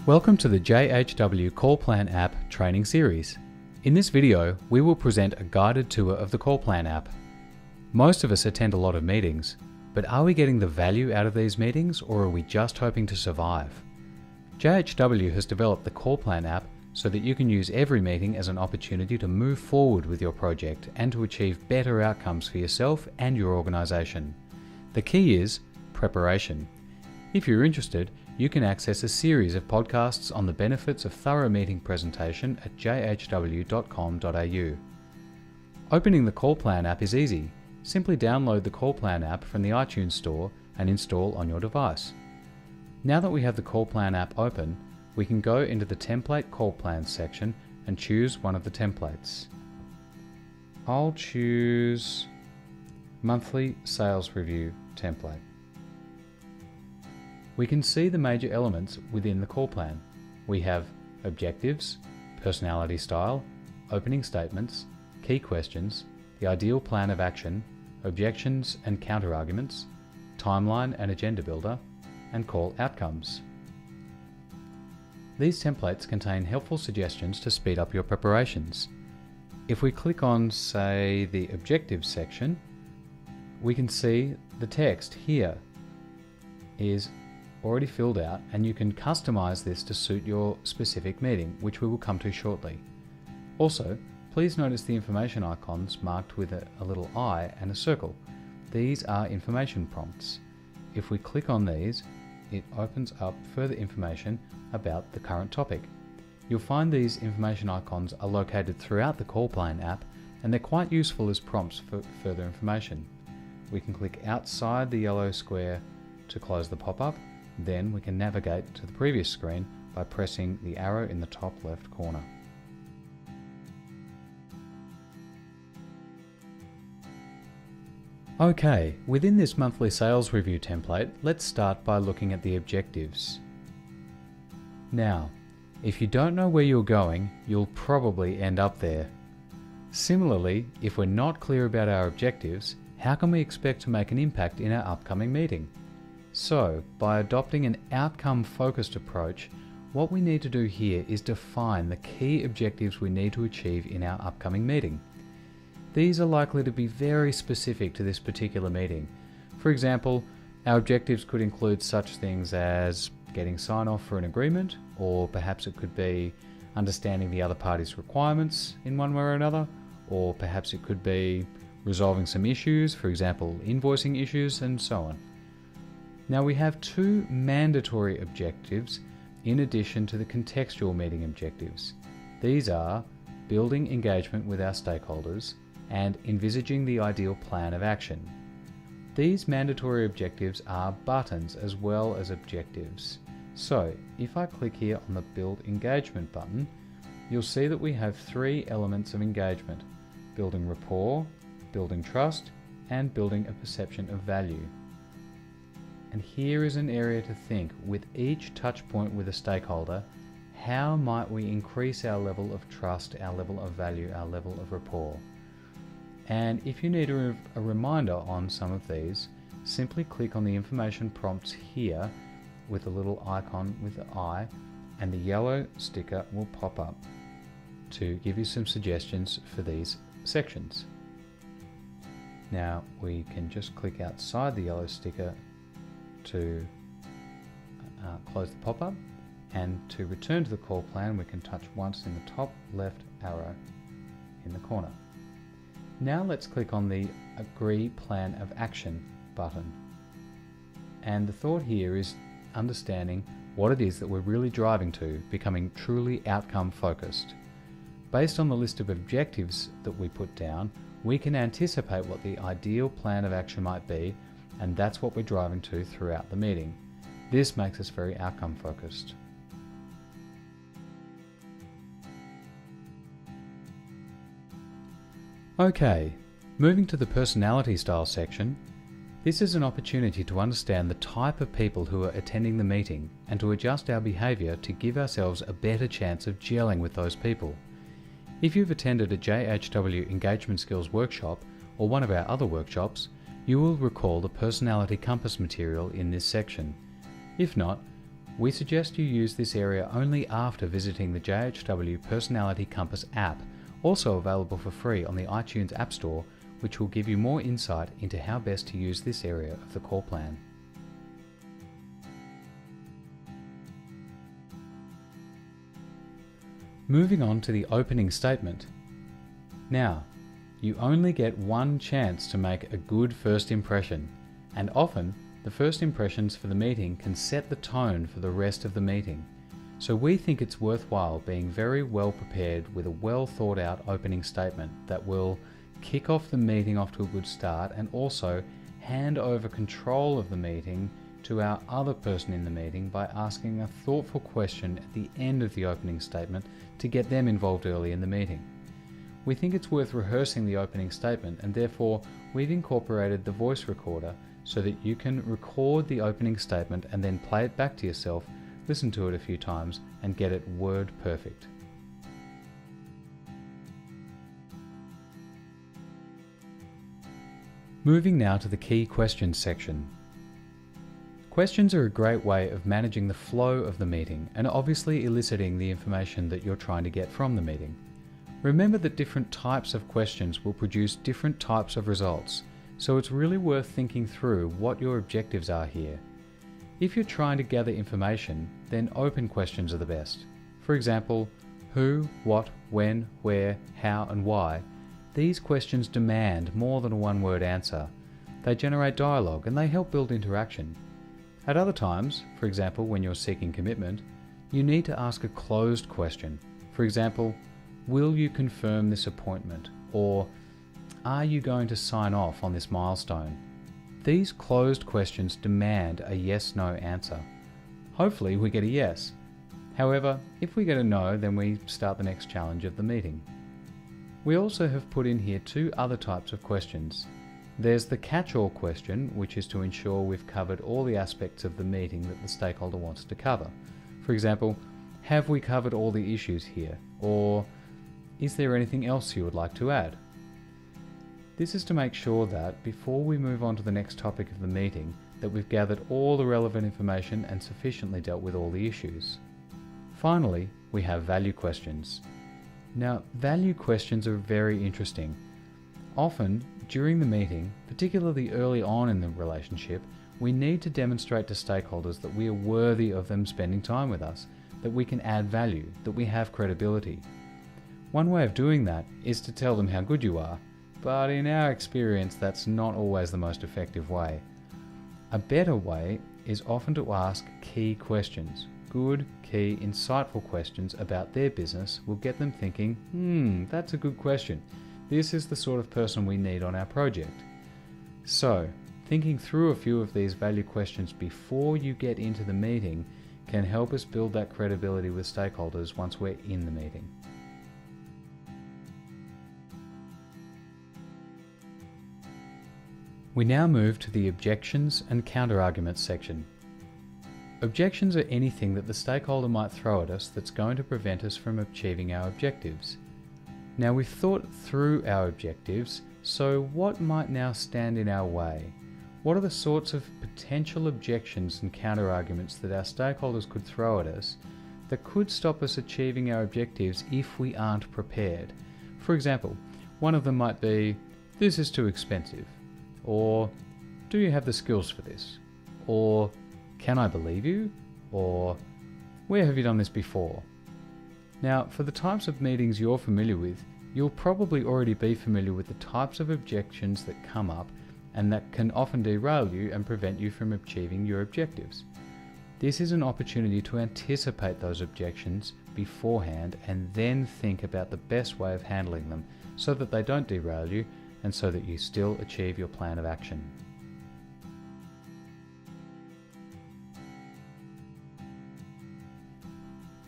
Welcome to the JHW Call Plan App training series. In this video, we will present a guided tour of the Call Plan app. Most of us attend a lot of meetings, but are we getting the value out of these meetings, or are we just hoping to survive? JHW has developed the Call Plan app so that you can use every meeting as an opportunity to move forward with your project and to achieve better outcomes for yourself and your organisation. The key is preparation. If you're interested, you can access a series of podcasts on the benefits of thorough meeting presentation at jhw.com.au. Opening the Call Plan app is easy. Simply download the Call Plan app from the iTunes Store and install on your device. Now that we have the Call Plan app open, we can go into the Template Call Plans section and choose one of the templates. I'll choose Monthly Sales Review template. We can see the major elements within the call plan. We have objectives, personality style, opening statements, key questions, the ideal plan of action, objections and counter arguments, timeline and agenda builder, and call outcomes. These templates contain helpful suggestions to speed up your preparations. If we click on, say, the objectives section, we can see the text here is already filled out, and you can customize this to suit your specific meeting, which we will come to shortly. Also, please notice the information icons marked with a little eye and a circle. These are information prompts. If we click on these, it opens up further information about the current topic. You'll find these information icons are located throughout the Call Plan app, and they're quite useful as prompts for further information. We can click outside the yellow square to close the pop-up. Then we can navigate to the previous screen by pressing the arrow in the top left corner. Okay, within this monthly sales review template, let's start by looking at the objectives. Now, if you don't know where you're going, you'll probably end up there. Similarly, if we're not clear about our objectives, how can we expect to make an impact in our upcoming meeting? So, by adopting an outcome-focused approach, what we need to do here is define the key objectives we need to achieve in our upcoming meeting. These are likely to be very specific to this particular meeting. For example, our objectives could include such things as getting sign-off for an agreement, or perhaps it could be understanding the other party's requirements in one way or another, or perhaps it could be resolving some issues, for example, invoicing issues, and so on. Now we have two mandatory objectives in addition to the contextual meeting objectives. These are building engagement with our stakeholders and envisaging the ideal plan of action. These mandatory objectives are buttons as well as objectives. So if I click here on the Build Engagement button, you'll see that we have three elements of engagement: building rapport, building trust, and building a perception of value. And here is an area to think, with each touch point with a stakeholder, how might we increase our level of trust, our level of value, our level of rapport? And if you need a reminder on some of these, simply click on the information prompts here with a little icon with the eye, and the yellow sticker will pop up to give you some suggestions for these sections. Now we can just click outside the yellow sticker to close the pop-up, and to return to the call plan we can touch once in the top left arrow in the corner. Now let's click on the Agree Plan of Action button, and the thought here is understanding what it is that we're really driving to, becoming truly outcome focused. Based on the list of objectives that we put down, we can anticipate what the ideal plan of action might be, and that's what we're driving to throughout the meeting. This makes us very outcome focused. Okay, moving to the personality style section, this is an opportunity to understand the type of people who are attending the meeting and to adjust our behaviour to give ourselves a better chance of gelling with those people. If you've attended a JHW Engagement Skills workshop or one of our other workshops, you will recall the personality compass material in this section. If not, We suggest you use this area only after visiting the JHW Personality Compass app, also available for free on the iTunes App Store, which will give you more insight into how best to use this area of the call plan. Moving on to the opening statement. Now, you only get one chance to make a good first impression, and often the first impressions for the meeting can set the tone for the rest of the meeting. So we think it's worthwhile being very well prepared with a well thought out opening statement that will kick off the meeting off to a good start and also hand over control of the meeting to our other person in the meeting by asking a thoughtful question at the end of the opening statement to get them involved early in the meeting. We think it's worth rehearsing the opening statement, and therefore we've incorporated the voice recorder so that you can record the opening statement and then play it back to yourself, listen to it a few times and get it word perfect. Moving now to the key questions section. Questions are a great way of managing the flow of the meeting and obviously eliciting the information that you're trying to get from the meeting. Remember that different types of questions will produce different types of results, so it's really worth thinking through what your objectives are here. If you're trying to gather information, then open questions are the best. For example, who, what, when, where, how and why. These questions demand more than a one-word answer. They generate dialogue and they help build interaction. At other times, for example when you're seeking commitment, you need to ask a closed question. For example, will you confirm this appointment? Or are you going to sign off on this milestone? These closed questions demand a yes/no answer. Hopefully we get a yes. However, if we get a no, then we start the next challenge of the meeting. We also have put in here two other types of questions. There's the catch-all question, which is to ensure we've covered all the aspects of the meeting that the stakeholder wants to cover. For example, have we covered all the issues here? Or is there anything else you would like to add? This is to make sure that before we move on to the next topic of the meeting, that we've gathered all the relevant information and sufficiently dealt with all the issues. Finally, we have value questions. Now, value questions are very interesting. Often, during the meeting, particularly early on in the relationship, we need to demonstrate to stakeholders that we are worthy of them spending time with us, that we can add value, that we have credibility. One way of doing that is to tell them how good you are, but in our experience that's not always the most effective way. A better way is often to ask key questions. Good, key, insightful questions about their business will get them thinking, that's a good question. This is the sort of person we need on our project. So, thinking through a few of these value questions before you get into the meeting can help us build that credibility with stakeholders once we're in the meeting. We now move to the Objections and Counter Arguments section. Objections are anything that the stakeholder might throw at us that's going to prevent us from achieving our objectives. Now we've thought through our objectives, so what might now stand in our way? What are the sorts of potential objections and counter arguments that our stakeholders could throw at us that could stop us achieving our objectives if we aren't prepared? For example, one of them might be, this is too expensive. Or, do you have the skills for this? Or, can I believe you? Or, where have you done this before? Now, for the types of meetings you're familiar with, you'll probably already be familiar with the types of objections that come up and that can often derail you and prevent you from achieving your objectives. This is an opportunity to anticipate those objections beforehand and then think about the best way of handling them so that they don't derail you and so that you still achieve your plan of action.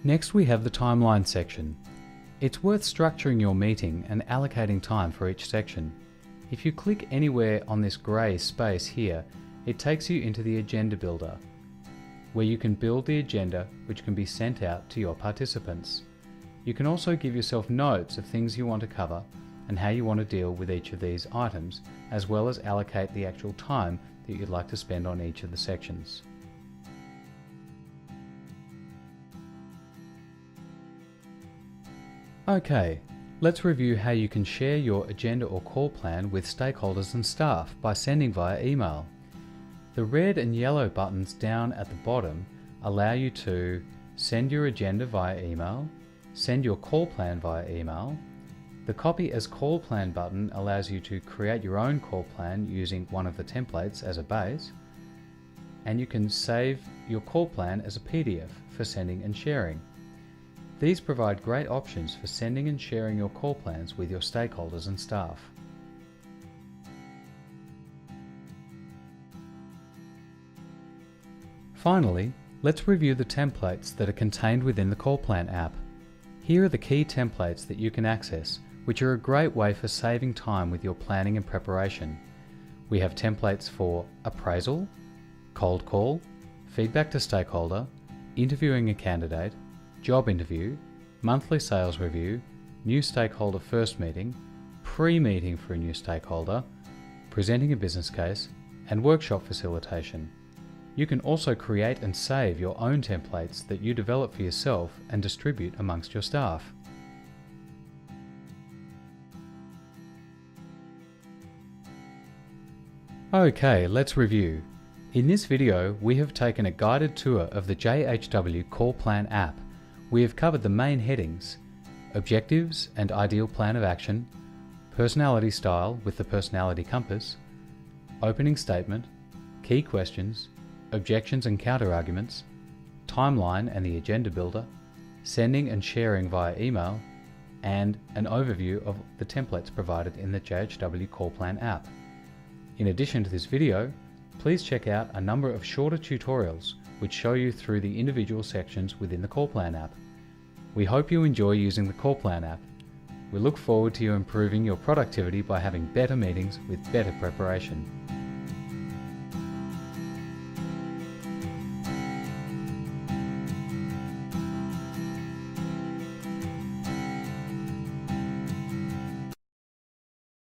Next we have the timeline section. It's worth structuring your meeting and allocating time for each section. If you click anywhere on this grey space here, it takes you into the agenda builder, where you can build the agenda which can be sent out to your participants. You can also give yourself notes of things you want to cover and how you want to deal with each of these items, as well as allocate the actual time that you'd like to spend on each of the sections. Okay, let's review how you can share your agenda or call plan with stakeholders and staff by sending via email. The red and yellow buttons down at the bottom allow you to send your agenda via email, send your call plan via email. The Copy as Call Plan button allows you to create your own call plan using one of the templates as a base, and you can save your call plan as a PDF for sending and sharing. These provide great options for sending and sharing your call plans with your stakeholders and staff. Finally, let's review the templates that are contained within the Call Plan app. Here are the key templates that you can access, which are a great way for saving time with your planning and preparation. We have templates for appraisal, cold call, feedback to stakeholder, interviewing a candidate, job interview, monthly sales review, new stakeholder first meeting, pre-meeting for a new stakeholder, presenting a business case, and workshop facilitation. You can also create and save your own templates that you develop for yourself and distribute amongst your staff. Okay, let's review. In this video, we have taken a guided tour of the JHW Call Plan app. We have covered the main headings: objectives and ideal plan of action, personality style with the personality compass, opening statement, key questions, objections and counter arguments, timeline and the agenda builder, sending and sharing via email, and an overview of the templates provided in the JHW Call Plan app. In addition to this video, please check out a number of shorter tutorials which show you through the individual sections within the Call Plan app. We hope you enjoy using the Call Plan app. We look forward to you improving your productivity by having better meetings with better preparation.